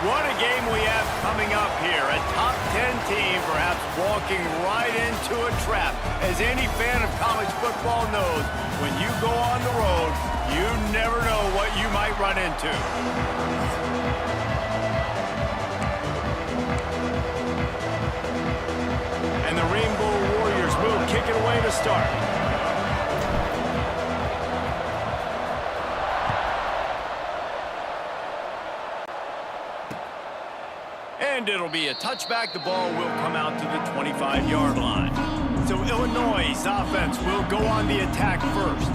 What a game we have coming up here. A top 10 team perhaps walking right into a trap. As any fan of college football knows, when you go on the road, you never know what you might run into. And the Rainbow Warriors will kick it away to start. And it'll be a touchback. The ball will come out to the 25-yard line. So Illinois' offense will go on the attack first.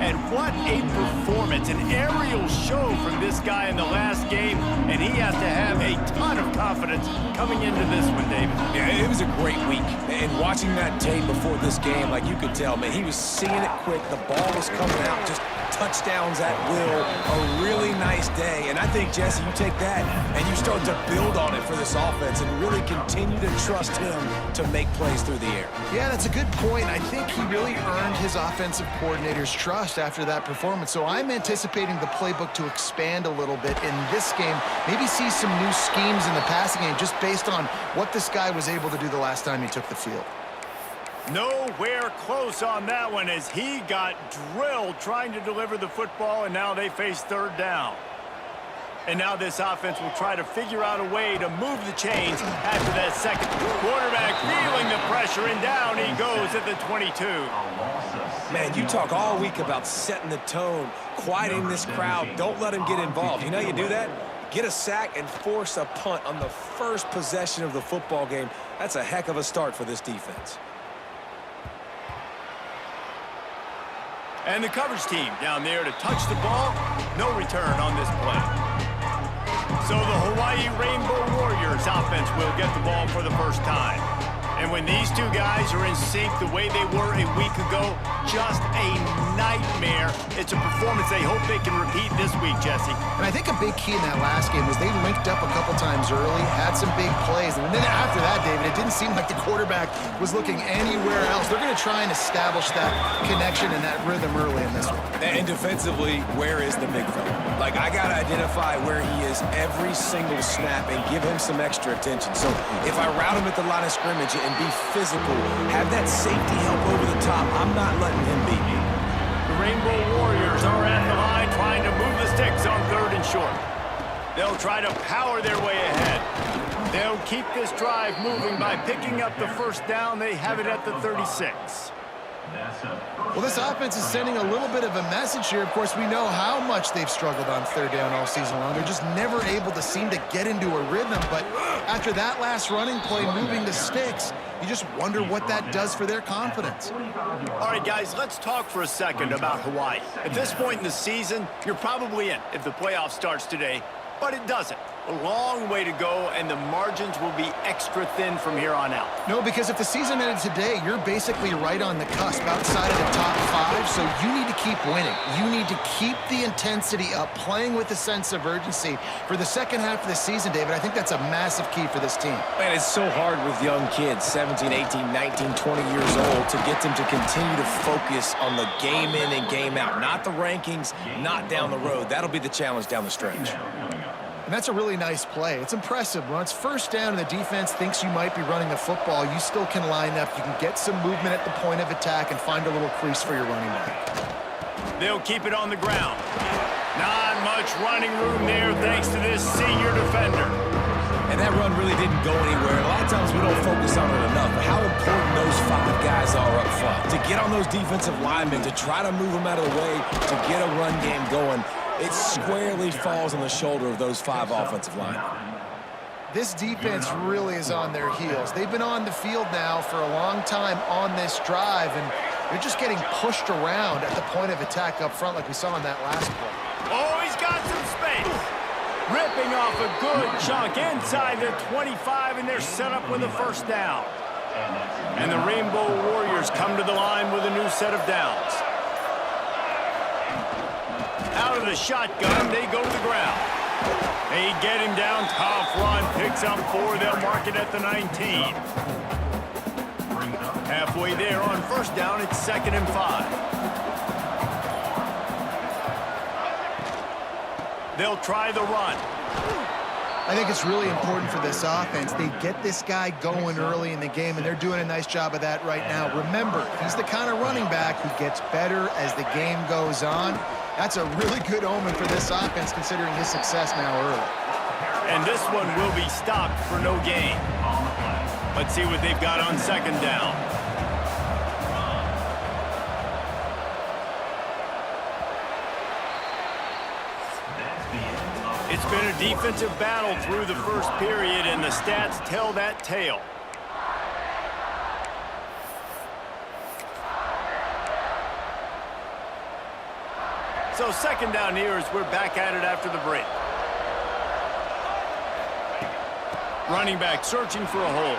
And what a performance, an aerial show from this guy in the last game, and he has to have a ton of confidence coming into this one, David. Yeah, it was a great week, and watching that tape before this game, like you could tell, man, he was seeing it quick, the ball was coming out, just touchdowns at will, a really nice day. And I think, Jesse, you take that and you start to build on it for this offense and really continue to trust him to make plays through the air. Yeah, that's a good point. I think he really earned his offensive coordinator's trust after that performance. So I'm anticipating the playbook to expand a little bit in this game, maybe see some new schemes in the passing game just based on what this guy was able to do the last time he took the field. Nowhere close on that one as he got drilled trying to deliver the football, and now they face third down. And now this offense will try to figure out a way to move the chains after that second. Quarterback feeling the pressure, and down he goes at the 22. Man, you talk all week about setting the tone, quieting this crowd. Don't let him get involved. You know you do that? Get a sack and force a punt on the first possession of the football game. That's a heck of a start for this defense. And the coverage team down there to touch the ball. No return on this play. So the Hawaii Rainbow Warriors offense will get the ball for the first time. And when these two guys are in sync the way they were a week ago, just a nightmare. It's a performance they hope they can repeat this week, Jesse. And I think a big key in that last game was they linked up a couple times early, had some big plays, and then after that, David, it didn't seem like the quarterback was looking anywhere else. They're going to try and establish that connection and that rhythm early in this one. And defensively, where is the big fella? Like, I got to identify where he is every single snap and give him some extra attention. So if I route him at the line of scrimmage and be physical, have that safety help over the top, I'm not letting him beat me. The Rainbow Warriors are at the line trying to move the sticks on third and short. They'll try to power their way ahead. They'll keep this drive moving by picking up the first down. They have it at the 36. Well, this offense is sending a little bit of a message here. Of course, we know how much they've struggled on third down all season long. They're just never able to seem to get into a rhythm. But after that last running play, moving the sticks, you just wonder what that does for their confidence. All right, guys, let's talk for a second about Hawaii. At this point in the season, you're probably in if the playoff starts today, but it doesn't. A long way to go, and the margins will be extra thin from here on out. No, because if the season ended today, you're basically right on the cusp outside of the top 5, so you need to keep winning. You need to keep the intensity up, playing with a sense of urgency for the second half of the season, David. I think that's a massive key for this team. Man, it's so hard with young kids, 17, 18, 19, 20 years old, to get them to continue to focus on the game in and game out. Not the rankings, not down the road. That'll be the challenge down the stretch. And that's a really nice play. It's impressive. When it's first down and the defense thinks you might be running the football, you still can line up. You can get some movement at the point of attack and find a little crease for your running back. They'll keep it on the ground. Not much running room there thanks to this senior defender. And that run really didn't go anywhere. A lot of times we don't focus on it enough, but how important those 5 guys are up front. To get on those defensive linemen, to try to move them out of the way, to get a run game going, it squarely falls on the shoulder of those 5 offensive linemen. This defense really is on their heels. They've been on the field now for a long time on this drive, and they're just getting pushed around at the point of attack up front like we saw in that last play. Oh, he's got some space. Ripping off a good chunk inside the 25, and they're set up with a first down. And the Rainbow Warriors come to the line with a new set of downs. Out of the shotgun, they go to the ground. They get him down, tough run, picks up 4, they'll mark it at the 19. Halfway there on first down, it's 2nd and 5. They'll try the run. I think it's really important for this offense. They get this guy going early in the game, and they're doing a nice job of that right now. Remember, he's the kind of running back who gets better as the game goes on. That's a really good omen for this offense, considering his success now early. And this one will be stopped for no gain. Let's see what they've got on second down. It's been a defensive battle through the first period, and the stats tell that tale. So second down here as we're back at it after the break. Running back searching for a hole.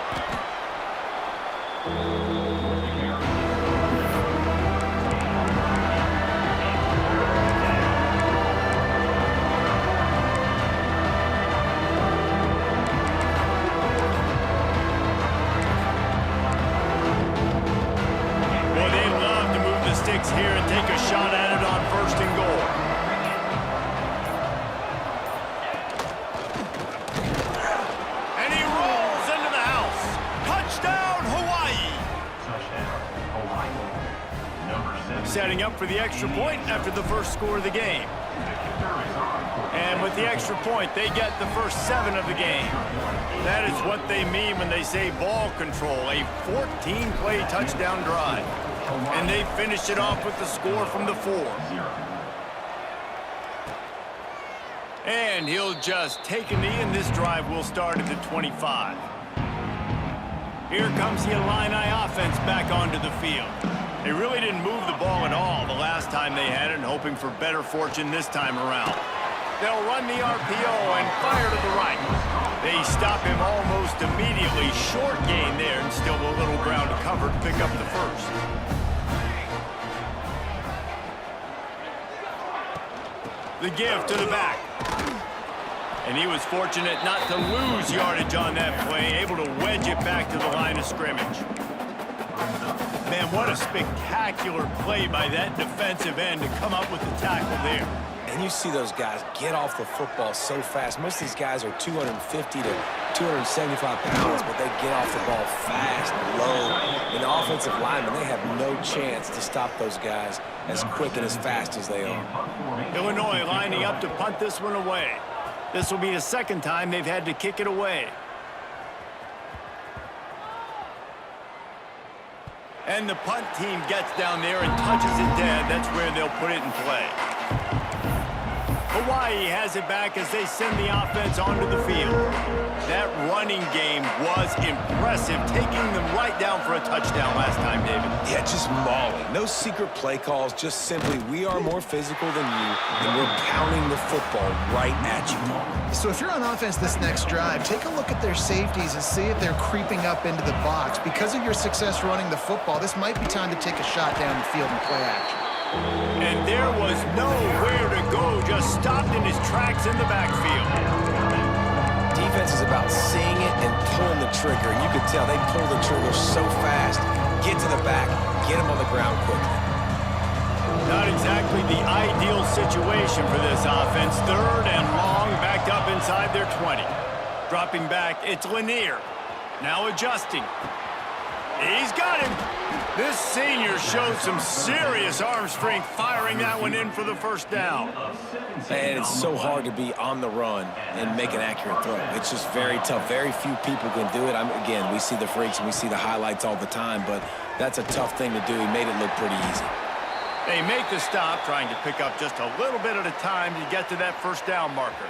Boy, they love to move the sticks here and take a shot at it on first and goal. Setting up for the extra point after the first score of the game. And with the extra point, they get the first 7 of the game. That is what they mean when they say ball control, a 14-play touchdown drive. And they finished it off with the score from the 4. And he'll just take a knee, and this drive will start at the 25. Here comes the Illini offense back onto the field. They really didn't move the ball at all the last time they had it, and hoping for better fortune this time around. They'll run the RPO and fire to the right. They stop him almost immediately. Short gain there, and still a little ground to cover to pick up the first. The give to the back. And he was fortunate not to lose yardage on that play, able to wedge it back to the line of scrimmage. Man, what a spectacular play by that defensive end to come up with the tackle there. And you see those guys get off the football so fast. Most of these guys are 250 to 275 pounds, but they get off the ball fast, low. And the offensive linemen, they have no chance to stop those guys as quick and as fast as they are. Illinois lining up to punt this one away. This will be the second time they've had to kick it away. And the punt team gets down there and touches it dead. That's where they'll put it in play. Hawaii has it back as they send the offense onto the field. That running game was impressive, taking them right down for a touchdown last time, David. Yeah, just mauling. No secret play calls, just simply we are more physical than you, and we're pounding the football right at you. So if you're on offense this next drive, take a look at their safeties and see if they're creeping up into the box. Because of your success running the football, this might be time to take a shot down the field and play action. And there was nowhere to go, just stopped in his tracks in the backfield. Defense is about seeing it and pulling the trigger. And you can tell they pull the trigger so fast. Get to the back, get him on the ground quickly. Not exactly the ideal situation for this offense. Third and long, backed up inside their 20. Dropping back, it's Lanier. Now adjusting. He's got him. This senior showed some serious arm strength, firing that one in for the first down. And it's so hard to be on the run and make an accurate throw. It's just very tough. Very few people can do it. Again, we see the freaks and we see the highlights all the time, but that's a tough thing to do. He made it look pretty easy. They make the stop, trying to pick up just a little bit at a time to get to that first down marker.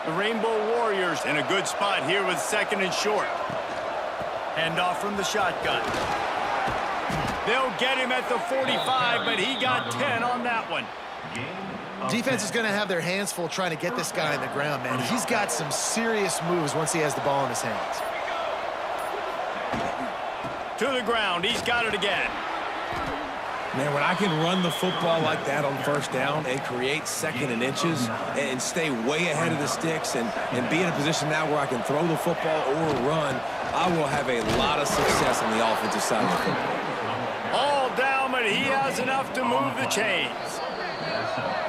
The Rainbow Warriors in a good spot here with second and short. Handoff from the shotgun. They'll get him at the 45, but he got 10 on that one. Defense is going to have their hands full trying to get this guy on the ground, man. He's got some serious moves once he has the ball in his hands. To the ground. He's got it again. Man, when I can run the football like that on first down and create second and inches and stay way ahead of the sticks and be in a position now where I can throw the football or run, I will have a lot of success on the offensive side of the football. All down, but he has enough to move the chains.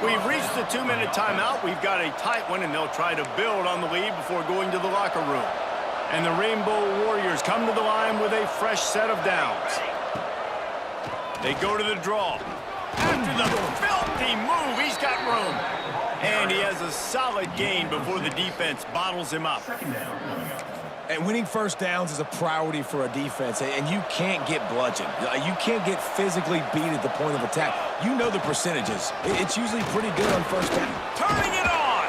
We've reached the 2-minute timeout. We've got a tight one, and they'll try to build on the lead before going to the locker room. And the Rainbow Warriors come to the line with a fresh set of downs. They go to the draw. After the filthy move, he's got room. And he has a solid gain before the defense bottles him up. And winning first downs is a priority for a defense, and you can't get bludgeoned. You can't get physically beat at the point of attack. You know the percentages. It's usually pretty good on first down. Turning it on!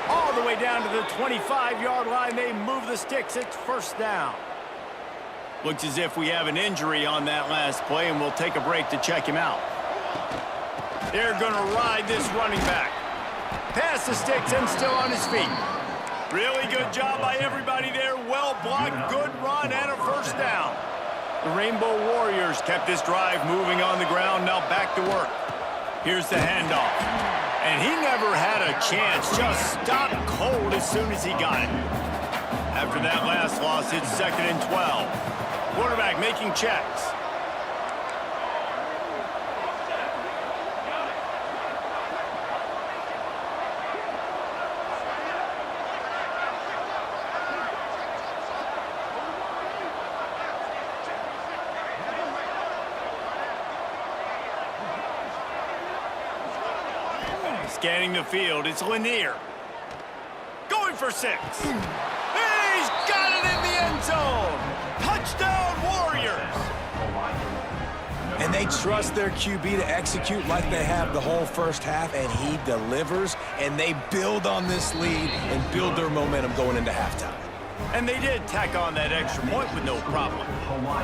All the way down to the 25-yard line. They move the sticks. It's first down. Looks as if we have an injury on that last play, and we'll take a break to check him out. They're going to ride this running back. Pass the sticks and still on his feet. Really good job by everybody there. Well blocked, good run, and a first down. The Rainbow Warriors kept this drive moving on the ground. Now back to work. Here's the handoff. And he never had a chance. Just stopped cold as soon as he got it. After that last loss, it's 2nd and 12. Quarterback making checks. Scanning the field, it's Lanier. Going for 6. He's got it in the end zone. Touchdown, Warriors. And they trust their QB to execute like they have the whole first half, and he delivers, and they build on this lead and build their momentum going into halftime. And they did tack on that extra point with no problem.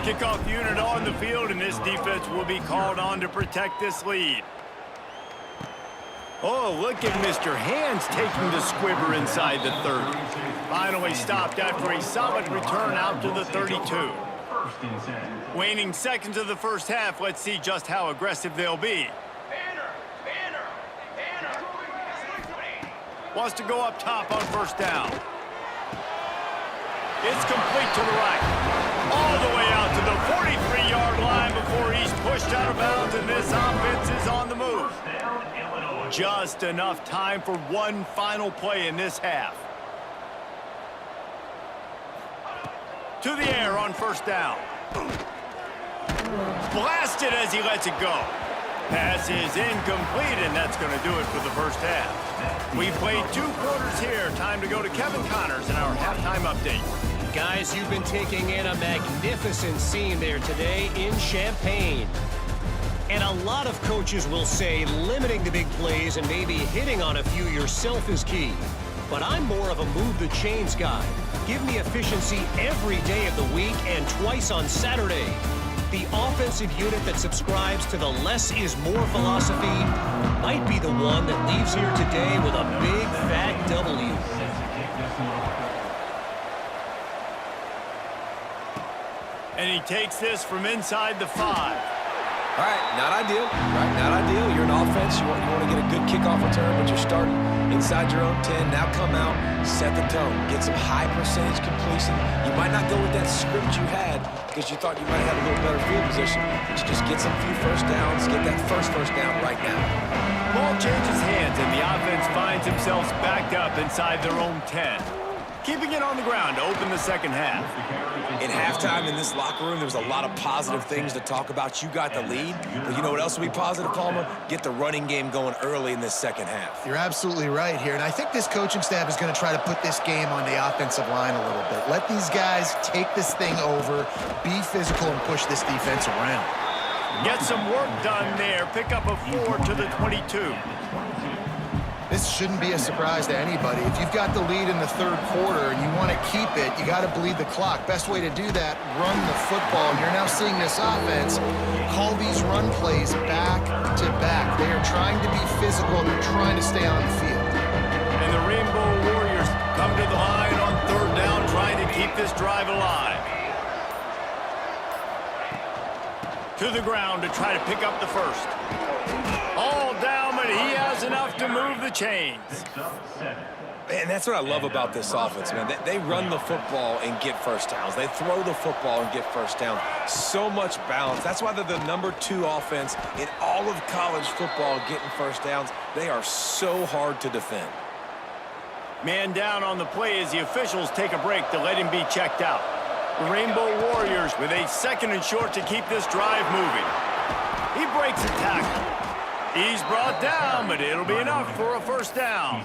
Kickoff unit on the field, and this defense will be called on to protect this lead. Oh, look at Mr. Hands taking the squibber inside the 30. Finally stopped after a solid return out to the 32. Waning seconds of the first half, let's see just how aggressive they'll be. Wants to go up top on first down. It's complete to the right. All the way out to the 43-yard line before he's pushed out of bounds, and this offense is on the move. Just enough time for one final play in this half. To the air on first down. Blasted as he lets it go. Pass is incomplete, and that's going to do it for the first half. We played 2 quarters here. Time to go to Kevin Connors in our halftime update. Guys, you've been taking in a magnificent scene there today in Champaign. And a lot of coaches will say limiting the big plays and maybe hitting on a few yourself is key. But I'm more of a move the chains guy. Give me efficiency every day of the week and twice on Saturday. The offensive unit that subscribes to the less is more philosophy might be the one that leaves here today with a big fat W. And he takes this from inside the 5. All right, not ideal, right? Not ideal. You're an offense. You want to get a good kickoff return, but you're starting inside your own 10. Now come out, set the tone, get some high percentage completion. You might not go with that script you had because you thought you might have a little better field position, but you just get some few first downs, get that first down right now. Ball changes hands, and the offense finds themselves backed up inside their own 10. Keeping it on the ground to open the second half. In halftime in this locker room, there was a lot of positive things to talk about. You got the lead, but you know what else will be positive, Palmer? Get the running game going early in this second half. You're absolutely right here, and I think this coaching staff is going to try to put this game on the offensive line a little bit. Let these guys take this thing over, be physical, and push this defense around. Get some work done there. Pick up a 4 to the 22. This shouldn't be a surprise to anybody. If you've got the lead in the 3rd quarter and you want to keep it, you got to bleed the clock. Best way to do that, run the football. You're now seeing this offense call these run plays back to back. They are trying to be physical. They're trying to stay on the field. And the Rainbow Warriors come to the line on 3rd down, trying to keep this drive alive. To the ground to try to pick up the first. All down, but he has enough to move the chains. And that's what I love about this offense, man. They run the football and get first downs. They throw the football and get first down. So much balance. That's why they're the #2 offense in all of college football getting first downs. They are so hard to defend. Man down on the play as the officials take a break to let him be checked out. The Rainbow Warriors with a 2nd and short to keep this drive moving. He breaks a tackle. He's brought down, but it'll be enough for a first down.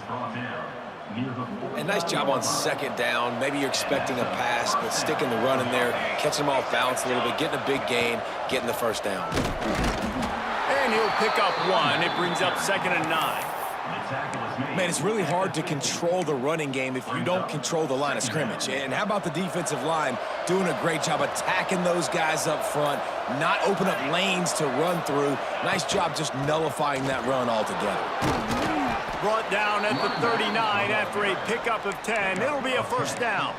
And nice job on 2nd down. Maybe you're expecting a pass, but sticking the run in there, catching them off balance a little bit, getting a big gain, getting the first down. And he'll pick up 1. It brings up 2nd and 9. Man, it's really hard to control the running game if you don't control the line of scrimmage. And how about the defensive line doing a great job attacking those guys up front, not open up lanes to run through. Nice job just nullifying that run altogether. Brought down at the 39 after a pickup of 10. It'll be a first down.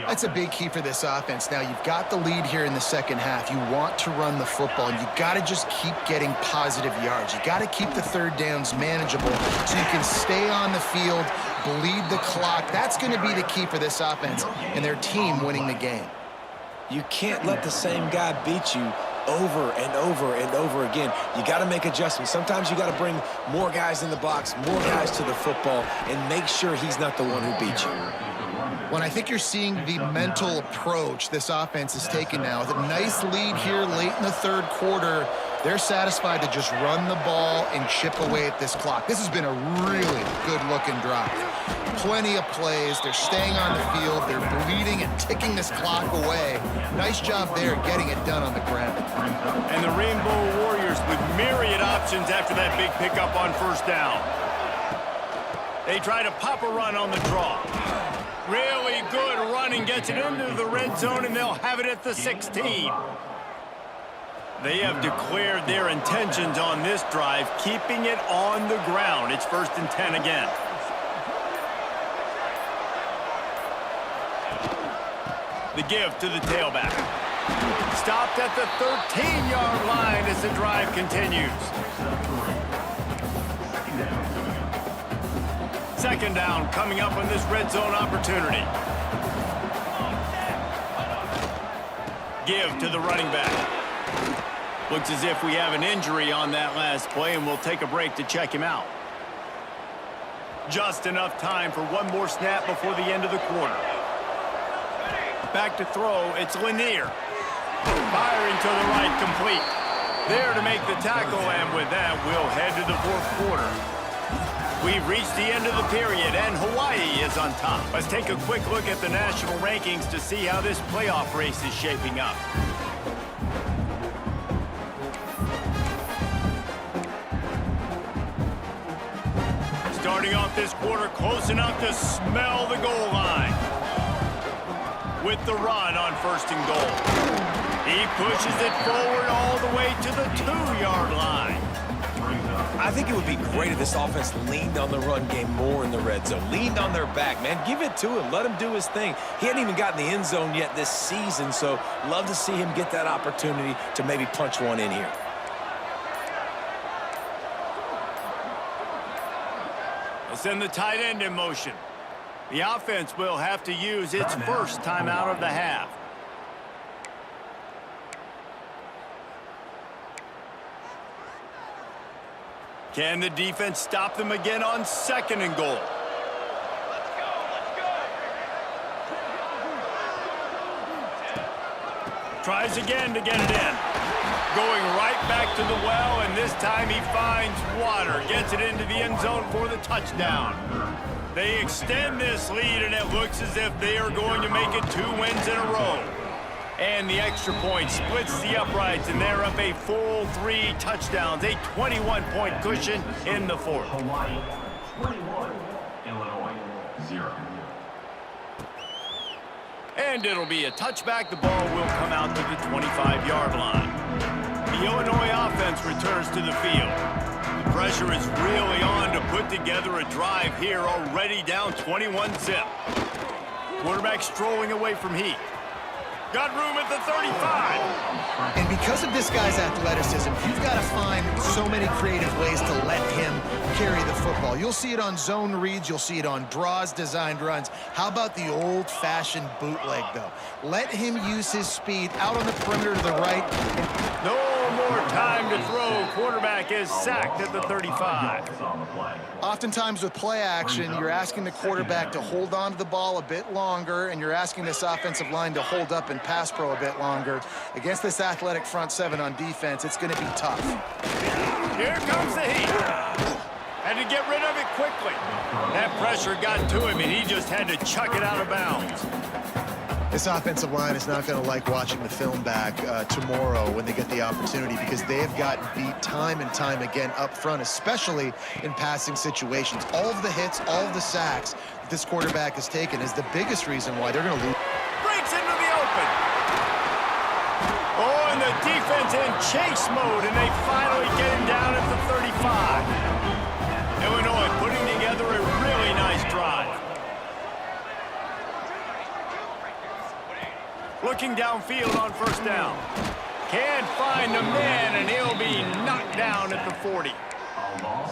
That's a big key for this offense. Now, you've got the lead here in the second half. You want to run the football. You got to just keep getting positive yards. You got to keep the 3rd downs manageable so you can stay on the field, bleed the clock. That's going to be the key for this offense and their team winning the game. You can't let the same guy beat you over and over and over again. You got to make adjustments. Sometimes you got to bring more guys in the box, more guys to the football, and make sure he's not the one who beat you. When I think you're seeing the mental approach this offense is taking now, with a nice lead here late in the 3rd quarter, they're satisfied to just run the ball and chip away at this clock. This has been a really good-looking drive. Plenty of plays. They're staying on the field. They're bleeding and ticking this clock away. Nice job there getting it done on the ground. And the Rainbow Warriors with myriad options after that big pickup on first down. They try to pop a run on the draw. Really good running, gets it into the red zone, and they'll have it at the 16. They have declared their intentions on this drive, keeping it on the ground. It's 1st and 10 again. The give to the tailback. Stopped at the 13-yard line as the drive continues. 2nd down coming up on this red zone opportunity. Give to the running back. Looks as if we have an injury on that last play, and we'll take a break to check him out. Just enough time for one more snap before the end of the quarter. Back to throw, it's Lanier. Firing to the right, complete. There to make the tackle, and with that, we'll head to the 4th quarter. We've reached the end of the period, and Hawaii is on top. Let's take a quick look at the national rankings to see how this playoff race is shaping up. Starting off this quarter close enough to smell the goal line. With the run on 1st and goal. He pushes it forward all the way to the 2-yard line. I think it would be great if this offense leaned on the run game more in the red zone. Leaned on their back, man. Give it to him. Let him do his thing. He hadn't even gotten the end zone yet this season, so love to see him get that opportunity to maybe punch one in here. They'll send the tight end in motion. The offense will have to use its first timeout of the half. Can the defense stop them again on 2nd and goal? Tries again to get it in. Going right back to the well, and this time he finds water. Gets it into the end zone for the touchdown. They extend this lead, and it looks as if they are going to make it 2 wins in a row. And the extra point splits the uprights, and they're up a full 3 touchdowns, a 21-point cushion in the 4th. Hawaii 21, Illinois 0. And it'll be a touchback. The ball will come out to the 25-yard line. The Illinois offense returns to the field. The pressure is really on to put together a drive here, already down 21-zip. Quarterback strolling away from Heat. Got room at the 35. And because of this guy's athleticism, you've got to find so many creative ways to let him carry the football. You'll see it on zone reads. You'll see it on draws, designed runs. How about the old-fashioned bootleg, though? Let him use his speed out on the perimeter to the right. No more time to throw. Quarterback is sacked at the 35. Oftentimes with play action, you're asking the quarterback to hold on to the ball a bit longer, and you're asking this offensive line to hold up and pass pro a bit longer. Against this athletic front seven on defense, it's going to be tough. Here comes the heat. Had to get rid of it quickly. That pressure got to him, and he just had to chuck it out of bounds. This offensive line is not going to like watching the film back tomorrow when they get the opportunity, because they have gotten beat time and time again up front, especially in passing situations. All of the hits, all of the sacks that this quarterback has taken is the biggest reason why they're going to lose. Breaks into the open. Oh, and the defense in chase mode, and they finally get him down at the 35. Illinois putting together a really nice drive. Looking downfield on first down. Can't find the man, and he'll be knocked down at the 40.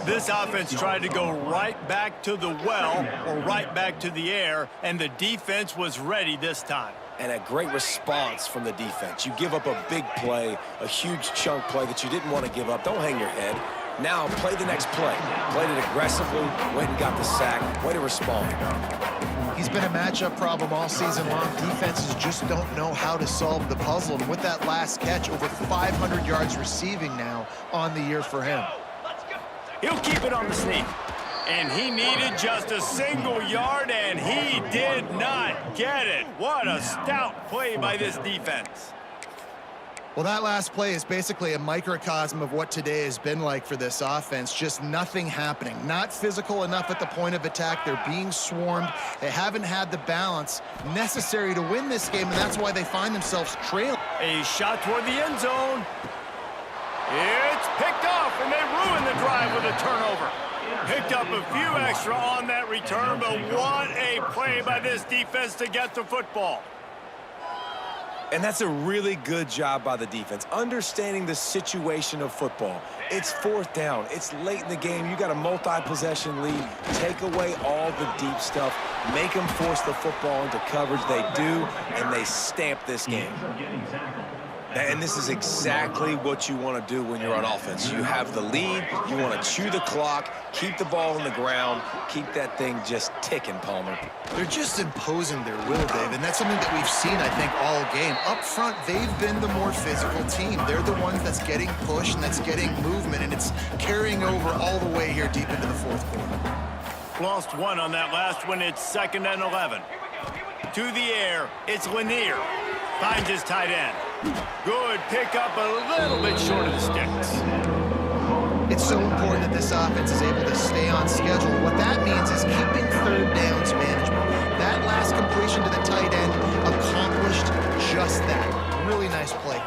This offense tried to go right back to the well or right back to the air, and the defense was ready this time. And a great response from the defense. You give up a big play, a huge chunk play that you didn't want to give up. Don't hang your head. Now play the next play. Played it aggressively, went and got the sack. Way to respond. He's been a matchup problem all season long. Defenses just don't know how to solve the puzzle. And with that last catch, over 500 yards receiving now on the year for him. He'll keep it on the sneak. And he needed just a single yard, and he did not get it. What a stout play by this defense. Well, that last play is basically a microcosm of what today has been like for this offense. Just nothing happening. Not physical enough at the point of attack. They're being swarmed. They haven't had the balance necessary to win this game, and that's why they find themselves trailing. A shot toward the end zone. It's picked off, and they ruin the drive with a turnover. Picked up a few extra on that return, but what a play by this defense to get the football. And that's a really good job by the defense, understanding the situation of football. It's fourth down. It's late in the game. You got a multi-possession lead. Take away all the deep stuff. Make them force the football into coverage. They do, and they stamp this game. And this is exactly what you want to do when you're on offense. You have the lead. You want to chew the clock, keep the ball on the ground, keep that thing just ticking, Palmer. They're just imposing their will, Dave, and that's something that we've seen, I think, all game. Up front, they've been the more physical team. They're the ones that's getting pushed and that's getting movement, and it's carrying over all the way here deep into the fourth quarter. Lost one on that last one. It's 2nd and 11. To the air, it's Lanier. Finds his tight end. Good pickup, a little bit short of the sticks. It's so important that this offense is able to stay on schedule. What that means is keeping third downs management. That last completion to the tight end accomplished just that. Really nice play.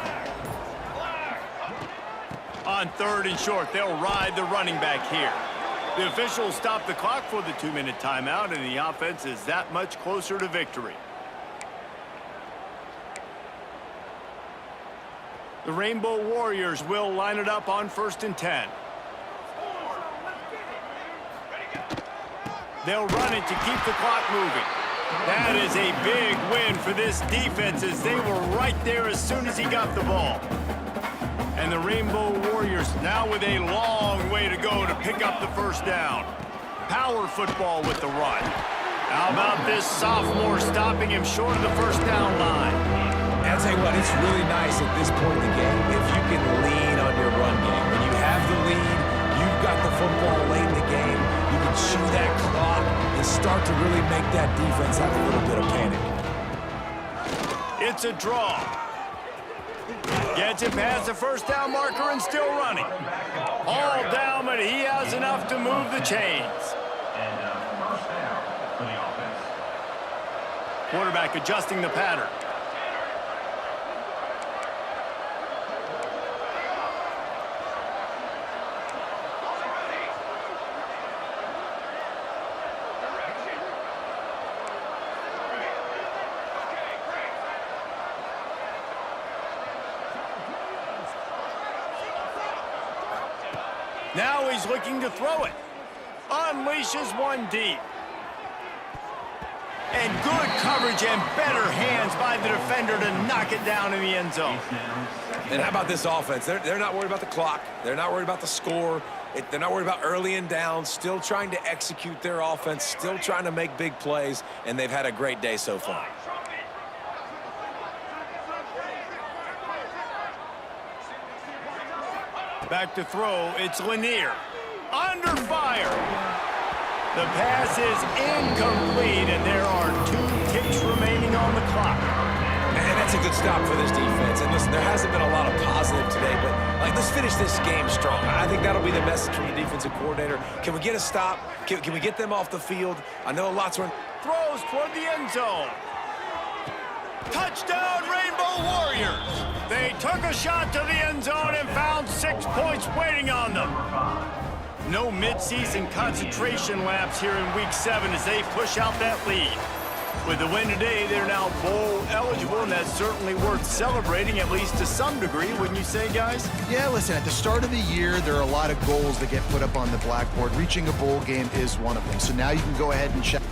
On 3rd and short, they'll ride the running back here. The officials stop the clock for the 2-minute timeout, and the offense is that much closer to victory. The Rainbow Warriors will line it up on 1st and 10. They'll run it to keep the clock moving. That is a big win for this defense, as they were right there as soon as he got the ball. And the Rainbow Warriors now with a long way to go to pick up the first down. Power football with the run. How about this sophomore stopping him short of the first down line? I'll tell you what, it's really nice at this point in the game if you can lean on your run game. When you have the lead, you've got the football late in the game, you can chew that clock and start to really make that defense have a little bit of panic. It's a draw. Gets it past the first down marker and still running. All down, but he has enough to move the chains. And first down for the offense. Quarterback adjusting the pattern. Now he's looking to throw it. Unleashes one deep. And good coverage and better hands by the defender to knock it down in the end zone. And how about this offense? They're not worried about the clock. They're not worried about the score. They're not worried about early and down. Still trying to execute their offense. Still trying to make big plays. And they've had a great day so far. Back to throw. It's Lanier. Under fire. The pass is incomplete, and there are 2 ticks remaining on the clock. And that's a good stop for this defense. And listen, there hasn't been a lot of positive today, but let's finish this game strong. I think that'll be the message from the defensive coordinator. Can we get a stop? Can we get them off the field? I know lots are... Throws toward the end zone. Touchdown, Rainbow Warriors! They took a shot to the end zone and found 6 points waiting on them. No midseason concentration laps here in Week 7 as they push out that lead. With the win today, they're now bowl eligible, and that's certainly worth celebrating, at least to some degree, wouldn't you say, guys? Yeah, listen, at the start of the year, there are a lot of goals that get put up on the blackboard. Reaching a bowl game is one of them. So now you can go ahead and check